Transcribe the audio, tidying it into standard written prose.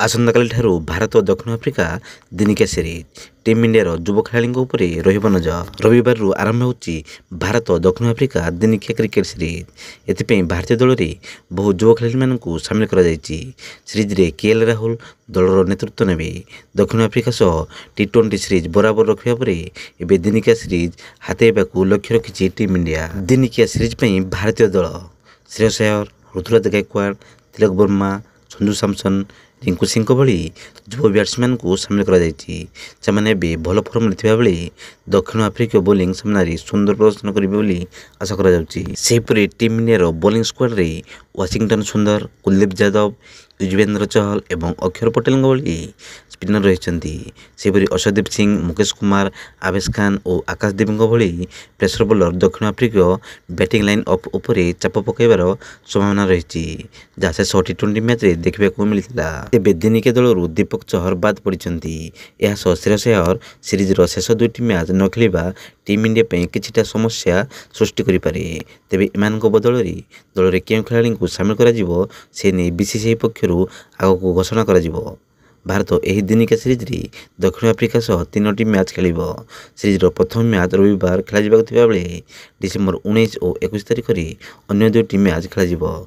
आसंताकाली ठारू भारत और दक्षिण आफ्रिका दिनिकिया सीरीज टीम इंडिया युव खेलाड़ी उपरे रहिबो नजर। रविवार आरंभ होची भारत और दक्षिण आफ्रिका दिनिकिया क्रिकेट सीरीज। एथिपई भारतीय दल रे बहु युव खेलाड़ी मानकु शामिल करा जायछि। सीरीज रे केएल राहुल दलर नेतृत्व नेबे। दक्षिण आफ्रिका सह टी20 सीरीज बराबर रखिबा परे एबे दिनिकिया सीरीज हातेबाकू लक्ष्य रखिछि टीम इंडिया। दिनिकिया सीरीज पई भारतीय दल श्रेयस अय्यर, ऋतुराज गायकवाड़, तिलक वर्मा, संजू सैमसन, रिंकू सिंह भली युव बैट्समैन को सामिल करा जायछि। सेमाने भी भल फॉर्म थिबा बेले दक्षिण आफ्रिका बोलिंग सामने सुंदर प्रदर्शन करिबे बोली आशा करा जाउछि। सेहिपरि टीम इंडिया रो बोलिंग स्क्वाड रे वाशिंगटन सुंदर, कुलदीप यादव, युजवेंद्र चहल एवं अक्षर पटेल भली स्पिनर रहिछन्ति। सेहिपरि अर्शदीप सिंह, मुकेश कुमार, आवेश खान और आकाशदीप भली प्रेसर बोलर दक्षिण आफ्रिका बैटिंग लाइन अप उपरे चाप पकाइबार संभावना रहिछि, जहाँ शेष टी20 मैच रे देखिबाकू मिलिथिला। तेबे दिनिकिया दलरू दीपक चहर बाद पड़िछन्ति। एहा सह श्रेयस अय्यर सीरीज रो शेष दुईटी मैच न खेलिबा टीम इंडिया पई किछिटा समस्या सृष्टि करि पारे। तेबे एमानक बदल रे दल रे केउ खेलाड़ी को शामिल करा जिवो से नै बीसीसीआई पक्षरु आगको घोषणा करा जिवो। भारत एही दिनिकिया सीरीज रे दक्षिण आफ्रिका सह 3टी मैच खेलिबो। सीरीज रो प्रथम मैच रविवार खेला जिबाक थिबा बेले डिसेंबर 19 और 21 तारिख रे अन्य दुईटी मैच खेला जिवो।